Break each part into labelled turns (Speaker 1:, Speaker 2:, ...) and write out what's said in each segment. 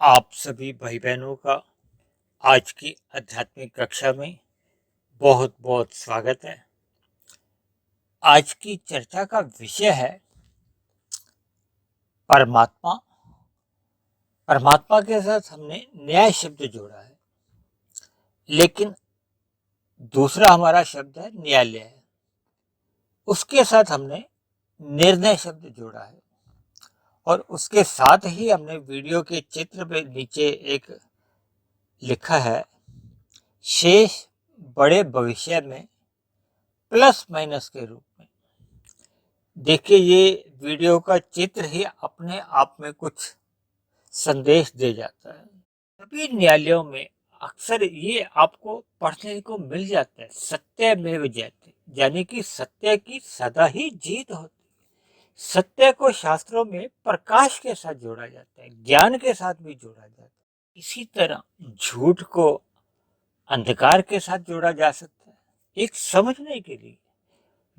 Speaker 1: आप सभी भाई बहनों का आज की आध्यात्मिक कक्षा में बहुत बहुत स्वागत है। आज की चर्चा का विषय है परमात्मा। परमात्मा के साथ हमने न्याय शब्द जोड़ा है, लेकिन दूसरा हमारा शब्द है न्यायालय। उसके साथ हमने निर्णय शब्द जोड़ा है और उसके साथ ही हमने वीडियो के चित्र पे नीचे एक लिखा है शेष बड़े भविष्य में प्लस माइनस के रूप में। देखिए, ये वीडियो का चित्र ही अपने आप में कुछ संदेश दे जाता है। सभी न्यायालयों में अक्सर ये आपको पढ़ने को मिल जाता है, सत्यमेव जयते, यानी कि सत्य की सदा ही जीत होती है। सत्य को शास्त्रों में प्रकाश के साथ जोड़ा जाता है, ज्ञान के साथ भी जोड़ा जाता है। इसी तरह झूठ को अंधकार के साथ जोड़ा जा सकता है, एक समझने के लिए।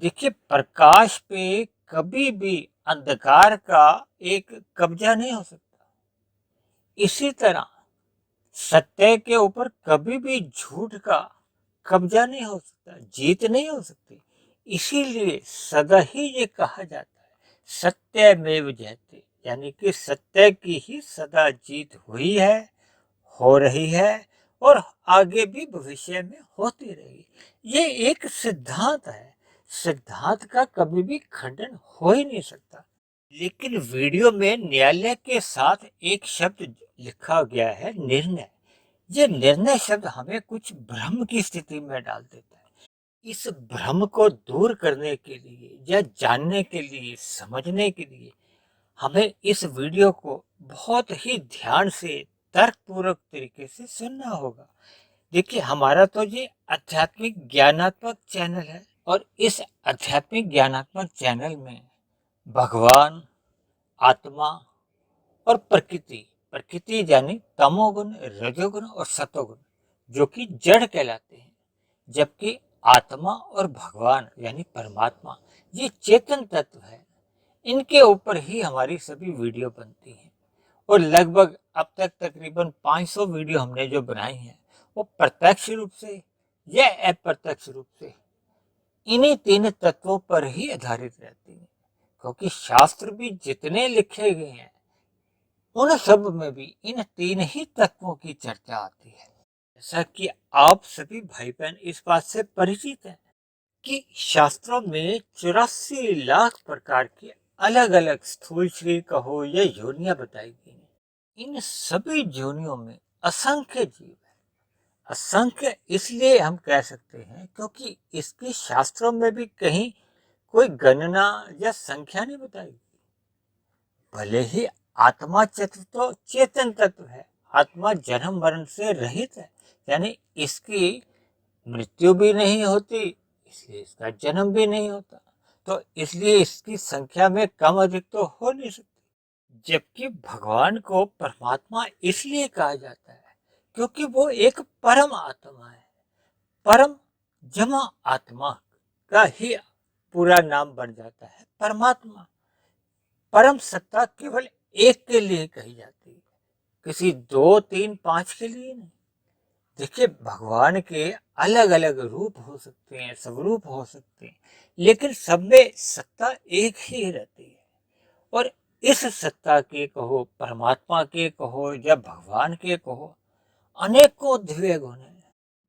Speaker 1: देखिए, प्रकाश पे कभी भी अंधकार का एक कब्जा नहीं हो सकता। इसी तरह सत्य के ऊपर कभी भी झूठ का कब्जा नहीं हो सकता, जीत नहीं हो सकती। इसीलिए सदा ही ये कहा जाता है सत्यमेव जयते, यानी कि सत्य की ही सदा जीत हुई है, हो रही है और आगे भी भविष्य में होती रहेगी। ये एक सिद्धांत है, सिद्धांत का कभी भी खंडन हो ही नहीं सकता। लेकिन वीडियो में न्यायालय के साथ एक शब्द लिखा गया है निर्णय। ये निर्णय शब्द हमें कुछ भ्रम की स्थिति में डाल देता है। इस भ्रम को दूर करने के लिए या जानने के लिए, समझने के लिए हमें इस वीडियो को बहुत ही ध्यान से, तर्कपूर्वक तरीके से सुनना होगा। देखिए, हमारा तो ये आध्यात्मिक ज्ञानात्मक चैनल है और इस आध्यात्मिक ज्ञानात्मक चैनल में भगवान, आत्मा और प्रकृति, प्रकृति यानी तमोगुण, रजोगुण और सतोगुण, जो कि जड़ कहलाते हैं, जबकि आत्मा और भगवान यानी परमात्मा ये चेतन तत्व है। इनके ऊपर ही हमारी सभी वीडियो बनती हैं और लगभग अब तक तकरीबन 500 वीडियो हमने जो बनाई हैं वो प्रत्यक्ष रूप से या अप्रत्यक्ष रूप से इन्हीं तीन तत्वों पर ही आधारित रहती है, क्योंकि शास्त्र भी जितने लिखे गए हैं उन सब में भी इन तीन ही तत्वों की चर्चा आती है। जैसा कि आप सभी भाई बहन इस बात से परिचित हैं कि शास्त्रों में 84 लाख प्रकार के अलग अलग स्थूल शरीर कहो या योनियां बताई गई हैं। इन सभी योनियों में असंख्य जीव है। असंख्य इसलिए हम कह सकते हैं क्योंकि इसकी शास्त्रों में भी कहीं कोई गणना या संख्या नहीं बताई गई। भले ही आत्मा तत्व तो चेतन तत्व है, आत्मा जन्म मरण से रहित है, यानी इसकी मृत्यु भी नहीं होती, इसलिए इसका जन्म भी नहीं होता, तो इसलिए इसकी संख्या में कम अधिक तो हो नहीं सकती। जबकि भगवान को परमात्मा इसलिए कहा जाता है क्योंकि वो एक परम आत्मा है। परम जमा आत्मा का ही पूरा नाम बन जाता है परमात्मा। परम सत्ता केवल एक के लिए कही जाती है, किसी 2, 3, 5 के लिए नहीं। देखिए, भगवान के अलग अलग रूप हो सकते हैं, स्वरूप हो सकते हैं, लेकिन सब में सत्ता एक ही रहती है। और इस सत्ता के कहो, परमात्मा के कहो या भगवान के कहो, अनेकों दिव्य गुण हैं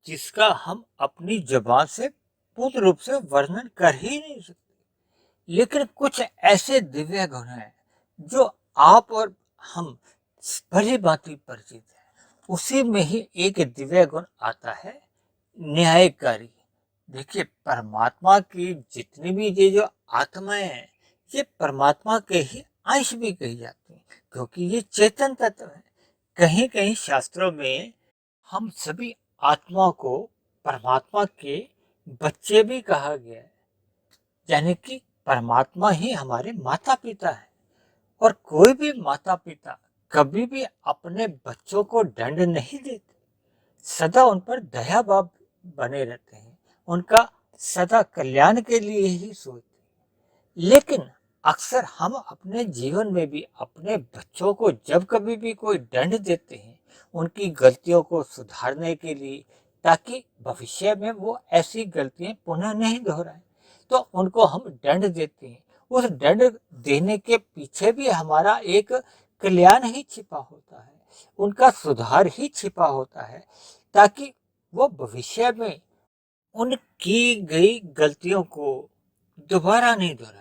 Speaker 1: जिसका हम अपनी जुबान से पूर्ण रूप से वर्णन कर ही नहीं सकते। लेकिन कुछ ऐसे दिव्य गुण हैं जो आप और हम भली भांति परिचित हैं। उसी में ही एक दिव्य गुण आता है न्यायकारी। देखिए, परमात्मा की जितनी भी ये जो आत्माएं हैं ये परमात्मा के ही अंश भी कही जाती हैं, क्योंकि ये चेतन तत्व है। कहीं कहीं शास्त्रों में हम सभी आत्मा को परमात्मा के बच्चे भी कहा गया है, यानी कि परमात्मा ही हमारे माता पिता है। और कोई भी माता पिता कभी भी अपने बच्चों को दंड नहीं देते, सदा उन पर दया भाव बने रहते हैं, उनका सदा कल्याण के लिए ही सोचते हैं। लेकिन अक्सर हम अपने जीवन में भी अपने बच्चों को जब कभी भी कोई दंड देते हैं उनकी गलतियों को सुधारने के लिए, ताकि भविष्य में वो ऐसी गलतियां पुनः नहीं दोहराएं, तो उनको हम दंड देते हैं। उस दंड देने के पीछे भी हमारा एक कल्याण ही छिपा होता है, उनका सुधार ही छिपा होता है, ताकि वो भविष्य में उन की गई गलतियों को दोबारा नहीं दोहराएं।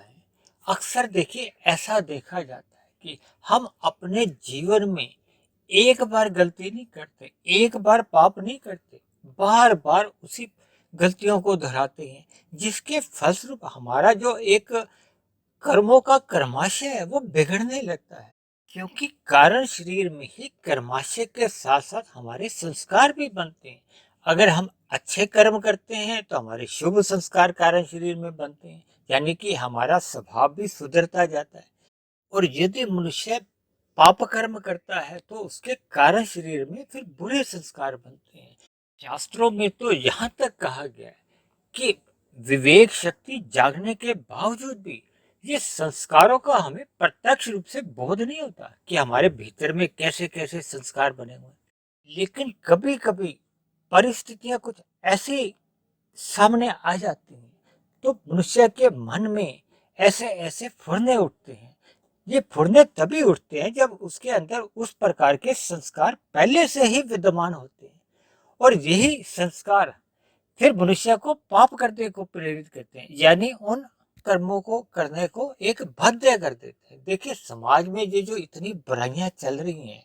Speaker 1: अक्सर देखिए ऐसा देखा जाता है कि हम अपने जीवन में एक बार गलती नहीं करते, एक बार पाप नहीं करते, बार बार उसी गलतियों को दोहराते हैं, जिसके फलस्वरूप हमारा जो एक कर्मों का कर्माशय है वो बिगड़ने लगता है। क्योंकि कारण शरीर में ही कर्माशय के साथ साथ हमारे संस्कार भी बनते हैं। अगर हम अच्छे कर्म करते हैं तो हमारे शुभ संस्कार कारण शरीर में बनते हैं, यानी कि हमारा स्वभाव भी सुधरता जाता है। और यदि मनुष्य पाप कर्म करता है तो उसके कारण शरीर में फिर बुरे संस्कार बनते हैं। शास्त्रों में तो यहाँ तक कहा गया है कि विवेक शक्ति जागने के बावजूद भी ये संस्कारों का हमें प्रत्यक्ष रूप से बोध नहीं होता कि हमारे भीतर में कैसे कैसे संस्कार बने हुए हैं। लेकिन कभी कभी परिस्थितियां कुछ ऐसी सामने आ जाती हैं तो मनुष्य के मन में ऐसे ऐसे फुरने उठते हैं। ये फुरने तभी उठते हैं जब उसके अंदर उस प्रकार के संस्कार पहले से ही विद्यमान होते हैं, और यही संस्कार फिर मनुष्य को पाप करने को प्रेरित करते हैं, यानी उन कर्मों को करने को एक बाध्य कर देते हैं। देखिए समाज में ये जो इतनी बुराइयां चल रही हैं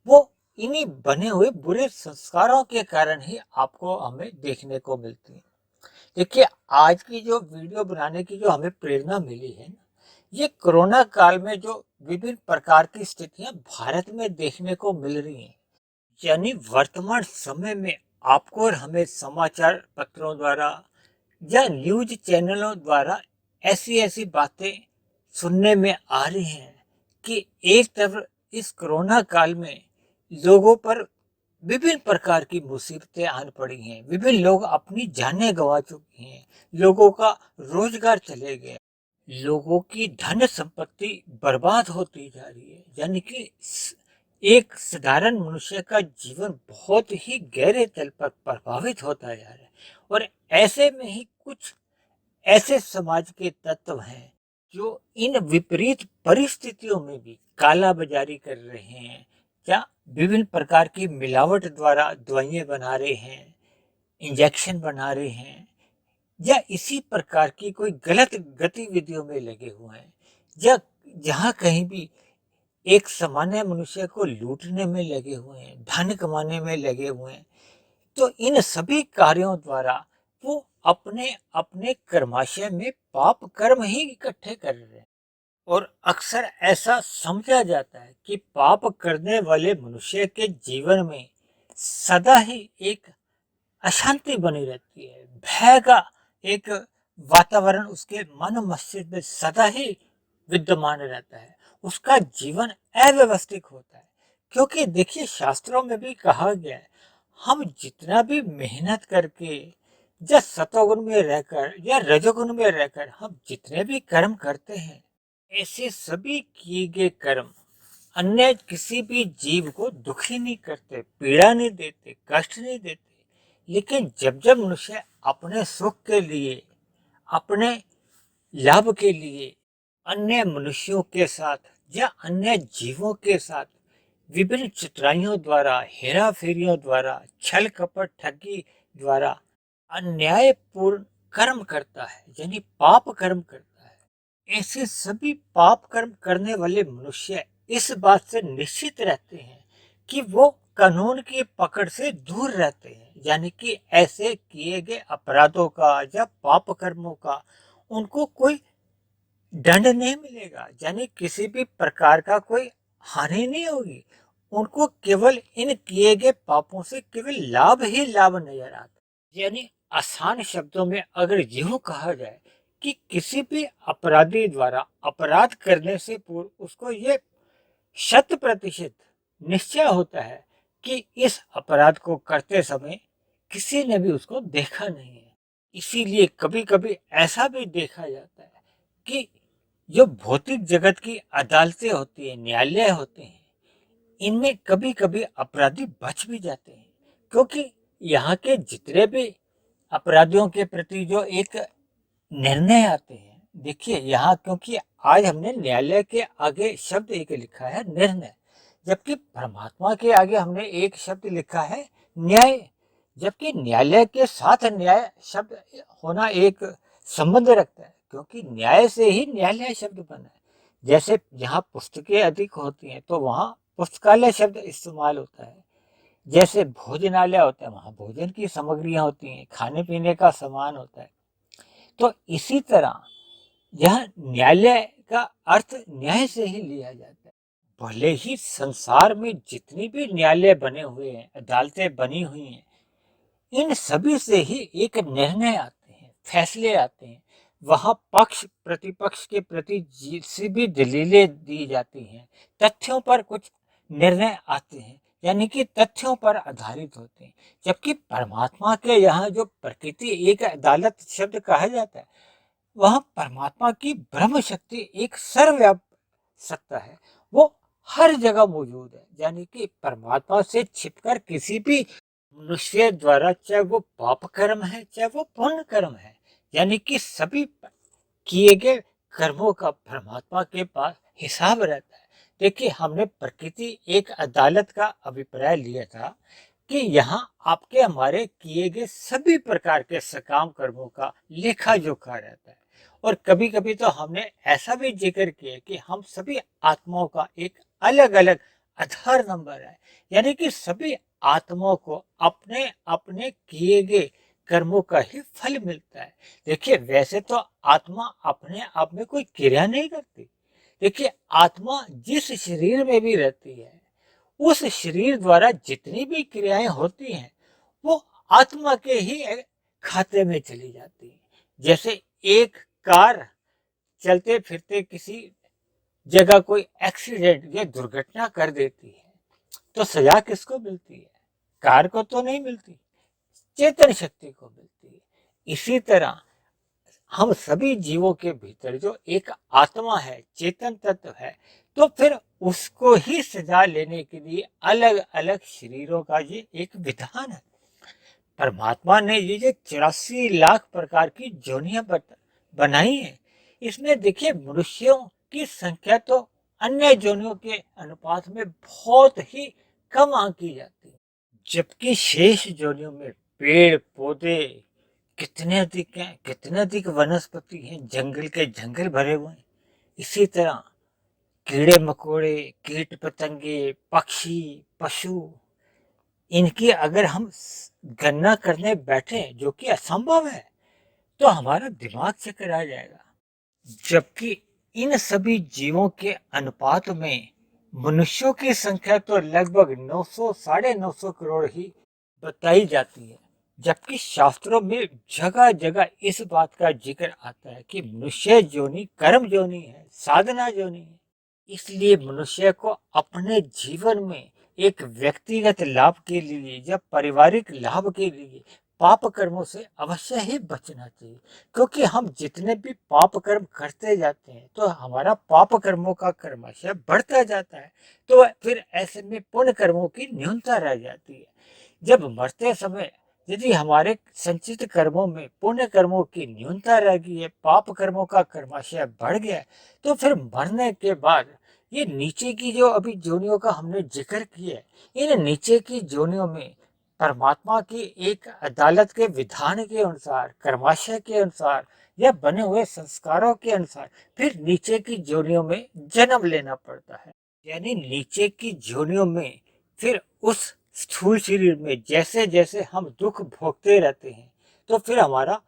Speaker 1: वो इन्हीं बने हुए बुरे संस्कारों के कारण ही आपको हमें देखने को मिलती है। देखिए आज की जो वीडियो बनाने की जो हमें प्रेरणा मिली है ना, ये कोरोना काल में जो विभिन्न प्रकार की स्थितियां भारत में देखने को मिल रही हैं, यानी वर्तमान समय में आपको और हमें समाचार पत्रों द्वारा या न्यूज चैनलों द्वारा ऐसी ऐसी बातें सुनने में आ रही हैं कि एक तरफ इस कोरोना काल में लोगों पर विभिन्न प्रकार की मुसीबतें आन पड़ी हैं, विभिन्न लोग अपनी जानें गंवा चुके हैं, लोगों का रोजगार चले गए, लोगों की धन संपत्ति बर्बाद होती जा रही है, यानी कि एक साधारण मनुष्य का जीवन बहुत ही गहरे तल पर प्रभावित होता जा रहा है। और ऐसे में ही कुछ ऐसे समाज के तत्व हैं जो इन विपरीत परिस्थितियों में भी काला बाजारी कर रहे हैं, या विभिन्न प्रकार की मिलावट द्वारा दवाइयाँ बना रहे हैं, इंजेक्शन बना रहे हैं, या इसी प्रकार की कोई गलत गतिविधियों में लगे हुए हैं, या जहाँ कहीं भी एक सामान्य मनुष्य को लूटने में लगे हुए हैं, धन कमाने में लगे हुए हैं। तो इन सभी कार्यों द्वारा वो अपने अपने कर्माशय में पाप कर्म ही इकट्ठे कर रहे हैं। और अक्सर ऐसा समझा जाता है कि पाप करने वाले मनुष्य के जीवन में सदा ही एक अशांति बनी रहती है, भय का एक वातावरण उसके मन मस्तिष्क में सदा ही विद्यमान रहता है, उसका जीवन अव्यवस्थित होता है। क्योंकि देखिए शास्त्रों में भी कहा गया है हम जितना भी मेहनत करके या सतोगुण में रहकर या रजोगुण में रहकर हम जितने भी कर्म करते हैं, ऐसे सभी किए गए कर्म अन्य किसी भी जीव को दुखी नहीं करते, पीड़ा नहीं देते, कष्ट नहीं देते। लेकिन जब जब मनुष्य अपने सुख के लिए, अपने लाभ के लिए अन्य मनुष्यों के साथ या अन्य जीवों के साथ विभिन्न चितराइयों द्वारा, हेरा फेरियों द्वारा, छल कपट ठगी द्वारा अन्यायपूर्ण कर्म करता है, यानी पाप कर्म करता है, ऐसे सभी पाप कर्म करने वाले मनुष्य इस बात से निश्चित रहते हैं कि वो कानून की पकड़ से दूर रहते हैं, यानी कि ऐसे किए गए अपराधों का या पाप कर्मों का उनको कोई दंड नहीं मिलेगा, यानी किसी भी प्रकार का कोई हानि नहीं होगी। उनको केवल इन किए गए पापों से केवल लाभ ही लाभ नजर आता, यानी आसान शब्दों में अगर यूं कहा जाए कि किसी भी अपराधी द्वारा अपराध करने से पूर्व उसको ये 100% निश्चय होता है कि इस अपराध को करते समय किसी ने भी उसको देखा नहीं है। इसीलिए कभी कभी ऐसा भी देखा जाता है कि जो भौतिक जगत की अदालतें होती हैं, न्यायालय होते हैं, इनमें कभी कभी अपराधी बच भी जाते हैं, क्योंकि यहाँ के जितने भी अपराधियों के प्रति जो एक निर्णय आते हैं, देखिए यहाँ, क्योंकि आज हमने न्यायालय के आगे शब्द एक लिखा है निर्णय, जबकि परमात्मा के आगे हमने एक शब्द लिखा है न्याय। जबकि न्यायालय के साथ न्याय शब्द होना एक संबंध रखता है, क्योंकि न्याय से ही न्यायालय शब्द बना है। जैसे जहाँ पुस्तकें अधिक होती हैं तो वहाँ पुस्तकालय शब्द इस्तेमाल होता है। जैसे भोजनालय होता है, वहाँ भोजन की सामग्रियाँ होती हैं, खाने पीने का सामान होता है। तो इसी तरह यह न्यायालय का अर्थ न्याय से ही लिया जाता है। भले ही संसार में जितनी भी न्यायालय बने हुए हैं, अदालतें बनी हुई हैं, इन सभी से ही एक निर्णय आते हैं, फैसले आते हैं। वहाँ पक्ष प्रतिपक्ष के प्रति जितनी भी दलीलें दी जाती हैं, तथ्यों पर कुछ निर्णय आते हैं, यानी कि तथ्यों पर आधारित होते हैं। जबकि परमात्मा के यहाँ जो प्रकृति एक अदालत शब्द कहा जाता है, वह परमात्मा की ब्रह्म शक्ति एक सर्वव्यापक सत्ता है, वो हर जगह मौजूद है। यानी कि परमात्मा से छिपकर किसी भी मनुष्य द्वारा, चाहे वो पाप कर्म है चाहे वो पुण्य कर्म है, यानी कि सभी किए गए कर्मों का परमात्मा के पास हिसाब रहता है। देखिए, हमने प्रकृति एक अदालत का अभिप्राय लिया था कि यहाँ आपके हमारे किए गए सभी प्रकार के सकाम कर्मों का लेखा जोखा रहता है। और कभी कभी तो हमने ऐसा भी जिक्र किया कि हम सभी आत्माओं का एक अलग अलग आधार नंबर है, यानी कि सभी आत्माओं को अपने अपने किए गए कर्मों का ही फल मिलता है। देखिए, वैसे तो आत्मा अपने आप में कोई क्रिया नहीं करती। देखिए, आत्मा जिस शरीर में भी रहती है, उस शरीर द्वारा जितनी भी क्रियाएं होती हैं, वो आत्मा के ही खाते में चली जाती है। जैसे एक कार चलते फिरते किसी जगह कोई एक्सीडेंट या दुर्घटना कर देती है, तो सजा किसको मिलती है? कार को तो नहीं मिलती, चेतन शक्ति को मिलती है। इसी तरह हम सभी जीवों के भीतर जो एक आत्मा है, चेतन तत्व है, तो फिर उसको ही सजा लेने के लिए अलग अलग शरीरों का ये एक विधान है। परमात्मा ने ये जो 84 लाख प्रकार की जोनियां बनाई है, इसमें देखिए मनुष्यों की संख्या तो अन्य जोनियों के अनुपात में बहुत ही कम आंकी जाती है। जबकि शेष जोनियों में पेड़ पौधे कितने अधिक हैं, कितने अधिक वनस्पति हैं, जंगल के जंगल भरे हुए हैं। इसी तरह कीड़े मकोड़े, कीट पतंगे, पक्षी, पशु, इनकी अगर हम गणना करने बैठे, जो कि असंभव है, तो हमारा दिमाग चक्कर आ जाएगा। जबकि इन सभी जीवों के अनुपात में मनुष्यों की संख्या तो लगभग 900 साढ़े 900 करोड़ ही बताई जाती है। जबकि शास्त्रों में जगह जगह इस बात का जिक्र आता है कि मनुष्य जोनि कर्म जोनि है, साधना जोनि है। इसलिए मनुष्य को अपने जीवन में एक व्यक्तिगत लाभ के लिए या पारिवारिक लाभ के लिए पाप कर्मों से अवश्य ही बचना चाहिए। क्योंकि हम जितने भी पाप कर्म करते जाते हैं, तो हमारा पाप कर्मों का कर्मशः बढ़ता जाता है, तो फिर ऐसे में पुण्य कर्मों की न्यूनता रह जाती है। जब मरते समय यदि हमारे संचित कर्मों में पुण्य कर्मों की न्यूनता रह गई है, पाप कर्मों का कर्माशय बढ़ गया है, तो फिर मरने के बाद ये नीचे की जो अभी जोनियों का हमने जिक्र किया है, इन नीचे की जोनियों में परमात्मा की एक अदालत के विधान के अनुसार, कर्माशय के अनुसार या बने हुए संस्कारों के अनुसार फिर नीचे की जोनियों में जन्म लेना पड़ता है। यानी नीचे की जोनियों में फिर उस स्थूल शरीर में जैसे जैसे हम दुख भोगते रहते हैं, तो फिर हमारा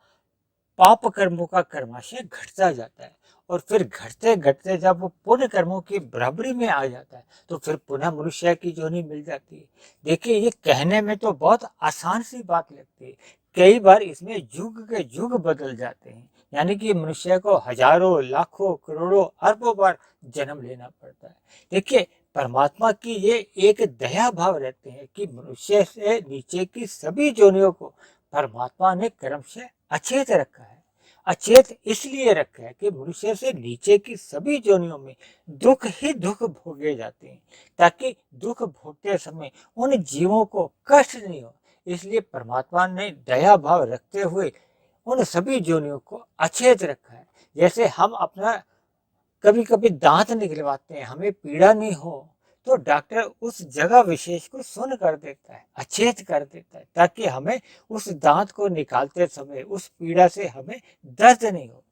Speaker 1: पाप कर्मों का कर्माशय घटता जाता है। और फिर घटते घटते जब वो पुण्य कर्मों की बराबरी में आ जाता है, तो फिर पुनः मनुष्य की जोनी मिल जाती है। देखिए, ये कहने में तो बहुत आसान सी बात लगती है, कई बार इसमें युग के युग बदल जाते हैं। यानी कि मनुष्य को हजारों लाखों करोड़ों अरबों बार जन्म लेना पड़ता है। देखिए, परमात्मा की ये एक दया भाव रहते हैं कि मनुष्य से नीचे की सभी जोनियों को परमात्मा ने कर्म से अचेत रखा है। अचेत इसलिए रखा है कि मनुष्य से नीचे की सभी योनियों में दुख ही दुख भोगे जाते हैं, ताकि दुख भोगते समय उन जीवों को कष्ट नहीं हो। इसलिए परमात्मा ने दया भाव रखते हुए उन सभी योनियों को अचेत रखा है। जैसे हम अपना कभी कभी दांत निकलवाते हैं, हमें पीड़ा नहीं हो, तो डॉक्टर उस जगह विशेष को सुन्न कर देता है, अचेत कर देता है, ताकि हमें उस दांत को निकालते समय उस पीड़ा से हमें दर्द नहीं हो।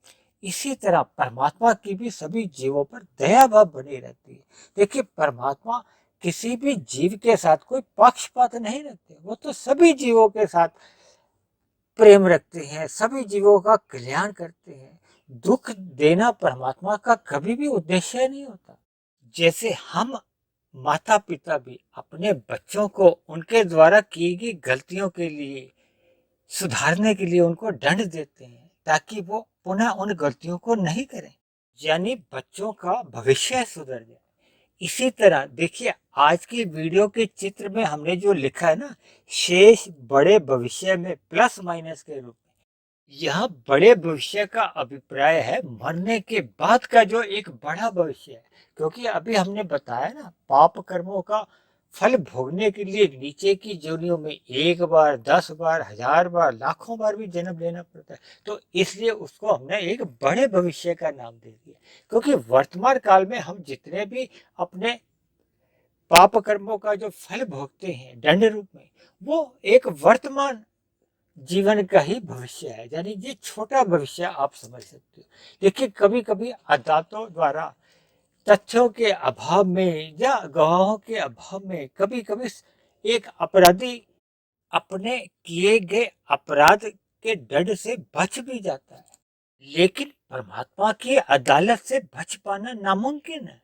Speaker 1: इसी तरह परमात्मा की भी सभी जीवों पर दया भाव बनी रहती है। देखिए, परमात्मा किसी भी जीव के साथ कोई पक्षपात नहीं रखते, वो तो सभी जीवों के साथ प्रेम रखते हैं, सभी जीवों का कल्याण करते हैं। दुख देना परमात्मा का कभी भी उद्देश्य नहीं होता। जैसे हम माता पिता भी अपने बच्चों को उनके द्वारा की गई गलतियों के लिए सुधारने के लिए उनको दंड देते हैं, ताकि वो पुनः उन गलतियों को नहीं करें, यानी बच्चों का भविष्य सुधर जाए। इसी तरह देखिए, आज की वीडियो के चित्र में हमने जो लिखा है ना, शेष बड़े भविष्य में प्लस माइनस के रूप में, यह बड़े भविष्य का अभिप्राय है मरने के बाद का जो एक बड़ा भविष्य है। क्योंकि अभी हमने बताया ना, पाप कर्मों का फल भोगने के लिए नीचे की योनियों में एक बार, 10 बार, 1000 बार, लाखों बार भी जन्म लेना पड़ता है। तो इसलिए उसको हमने एक बड़े भविष्य का नाम दे दिया। क्योंकि वर्तमान काल में हम जितने भी अपने पाप कर्मों का जो फल भोगते हैं दंड रूप में, वो एक वर्तमान जीवन का ही भविष्य है, यानी ये छोटा भविष्य आप समझ सकते हो। देखिए, कभी कभी अदालतों द्वारा तथ्यों के अभाव में या गवाहों के अभाव में कभी कभी एक अपराधी अपने किए गए अपराध के दंड से बच भी जाता है, लेकिन परमात्मा की अदालत से बच पाना नामुमकिन है।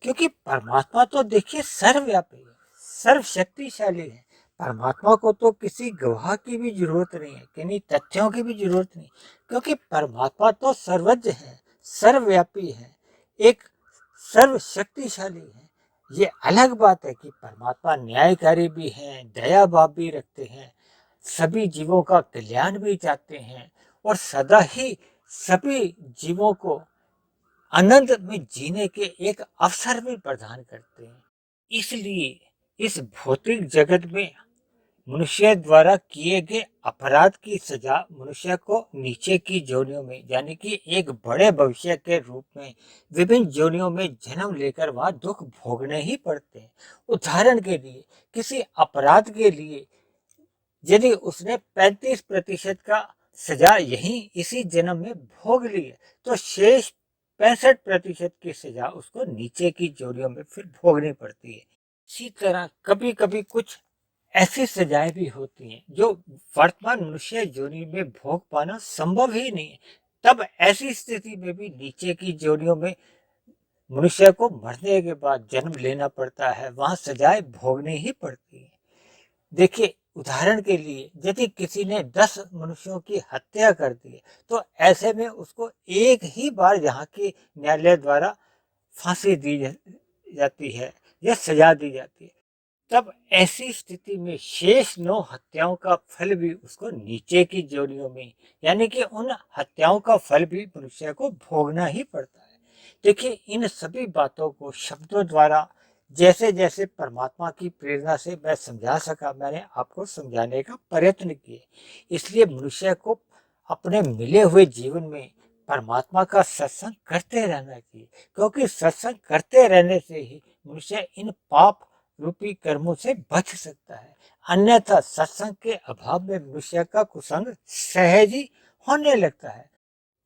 Speaker 1: क्योंकि परमात्मा तो देखिए सर्वव्यापी है, सर्वशक्तिशाली है। परमात्मा को तो किसी गवाह की भी जरूरत नहीं है, किन्हीं तथ्यों की भी जरूरत नहीं, क्योंकि परमात्मा तो सर्वज्ञ है, सर्वव्यापी है, एक सर्वशक्तिशाली है। ये अलग बात है कि परमात्मा न्यायकारी भी हैं, दया भाव भी रखते हैं, सभी जीवों का कल्याण भी चाहते हैं, और सदा ही सभी जीवों को आनंद में जीने के एक अवसर भी प्रदान करते हैं। इसलिए इस भौतिक जगत में मनुष्य द्वारा किए गए अपराध की सजा मनुष्य को नीचे की योनियों में, यानी कि एक बड़े भविष्य के रूप में विभिन्न योनियों में जन्म लेकर वहां दुख भोगने ही पड़ते हैं। उदाहरण के लिए, किसी अपराध के लिए यदि उसने 35% का सजा यहीं इसी जन्म में भोग ली है, तो शेष 65% की सजा उसको नीचे की जोड़ियों में फिर भोगनी पड़ती है। इसी तरह कभी कभी कुछ ऐसी सजाएं भी होती हैं जो वर्तमान मनुष्य जोड़ी में भोग पाना संभव ही नहीं है। तब ऐसी स्थिति में भी नीचे की जोड़ियों में मनुष्य को मरने के बाद जन्म लेना पड़ता है, वहां सजाएं भोगनी ही पड़ती है। देखिए, उदाहरण के लिए यदि किसी ने 10 मनुष्यों की हत्या कर दी, तो ऐसे में उसको एक ही बार यहाँ के न्यायालय द्वारा फांसी दी जाती है या सजा दी जाती है। तब ऐसी स्थिति में शेष 9 हत्याओं का फल भी उसको नीचे की जोनियों में, यानी कि उन हत्याओं का फल भी मनुष्य को भोगना ही पड़ता है। देखिए, इन सभी बातों को शब्दों द्वारा जैसे जैसे परमात्मा की प्रेरणा से मैं समझा सका, मैंने आपको समझाने का प्रयत्न किया। इसलिए मनुष्य को अपने मिले हुए जीवन में परमात्मा का सत्संग करते रहना चाहिए, क्योंकि सत्संग करते रहने से ही मनुष्य इन पाप रूपी कर्मों से बच सकता है। अन्यथा सत्संग के अभाव में मनुष्य का कुसंग सहज ही होने लगता है।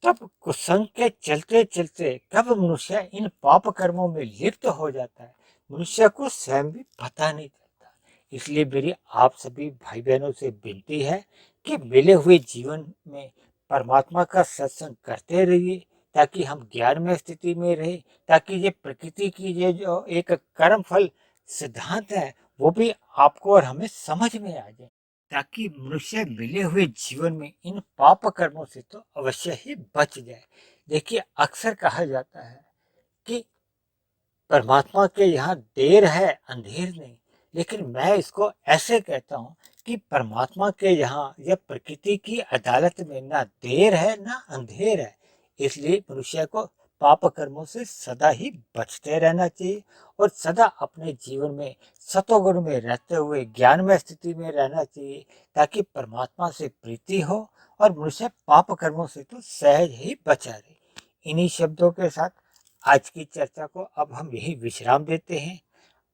Speaker 1: तब कुसंग के चलते चलते कब मनुष्य इन पाप कर्मों में लिप्त हो जाता है, मनुष्य को स्वयं भी पता नहीं चलता। इसलिए मेरी आप सभी भाई बहनों से विनती है कि मिले हुए जीवन में परमात्मा का सत्संग करते रहिए, ताकि हम ज्ञान में स्थिति में रहे, ताकि ये प्रकृति की ये जो एक कर्म फल सिद्धांत है वो भी आपको और हमें समझ में आ जाए, ताकि मनुष्य मिले हुए जीवन में इन पाप कर्मों से तो अवश्य ही बच जाए। देखिए, अक्सर कहा जाता है कि परमात्मा के यहाँ देर है अंधेर नहीं, लेकिन मैं इसको ऐसे कहता हूँ कि परमात्मा के यहाँ या प्रकृति की अदालत में ना देर है ना अंधेर है। इसलिए मनुष्य को पाप कर्मों से सदा ही बचते रहना चाहिए और सदा अपने जीवन में सतोगुण में रहते हुए ज्ञानमय स्थिति में रहना चाहिए, ताकि परमात्मा से प्रीति हो और मनुष्य पाप कर्मों से तो सहज ही बचा रहे। इन्हीं शब्दों के साथ आज की चर्चा को अब हम यही विश्राम देते हैं।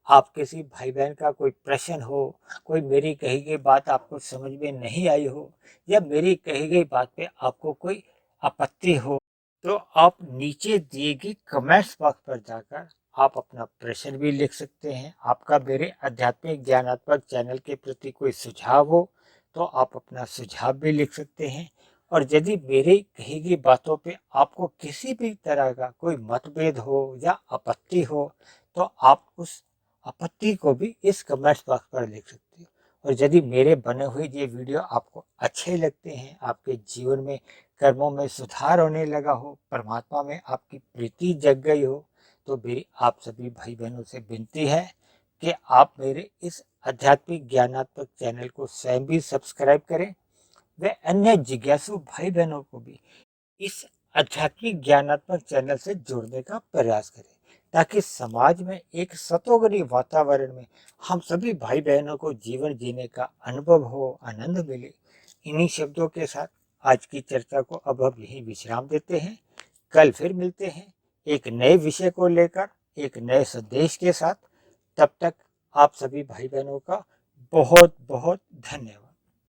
Speaker 1: आप किसी भाई बहन का कोई प्रश्न हो, कोई मेरी कही गई बात आपको समझ में नहीं आई हो, या मेरी कही गई बात पे आपको कोई आपत्ति हो, तो आप नीचे दिए गए कमेंट्स बॉक्स पर जाकर आप अपना प्रश्न भी लिख सकते हैं। आपका मेरे आध्यात्मिक ज्ञानात्मक चैनल के प्रति कोई सुझाव हो तो आप अपना सुझाव भी लिख सकते हैं। और यदि मेरी कही गई बातों पे आपको किसी भी तरह का कोई मतभेद हो या आपत्ति हो, तो आप उस आपत्ति को भी इस कमेंट्स बॉक्स पर लिख सकते हो। और यदि मेरे बने हुए ये वीडियो आपको अच्छे लगते हैं, आपके जीवन में कर्मों में सुधार होने लगा हो, परमात्मा में आपकी प्रीति जग गई हो, तो मेरी आप सभी भाई बहनों से विनती है कि आप मेरे इस आध्यात्मिक ज्ञानात्मक चैनल को स्वयं भी सब्सक्राइब करें व अन्य जिज्ञासु भाई बहनों को भी इस आध्यात्मिक ज्ञानात्मक चैनल से जोड़ने का प्रयास करें, ताकि समाज में एक सतोगुणी वातावरण में हम सभी भाई बहनों को जीवन जीने का अनुभव हो, आनंद मिले। इन्हीं शब्दों के साथ आज की चर्चा को अब हम यही विश्राम देते हैं। कल फिर मिलते हैं एक नए विषय को लेकर, एक नए संदेश के साथ। तब तक आप सभी भाई बहनों का बहुत बहुत धन्यवाद।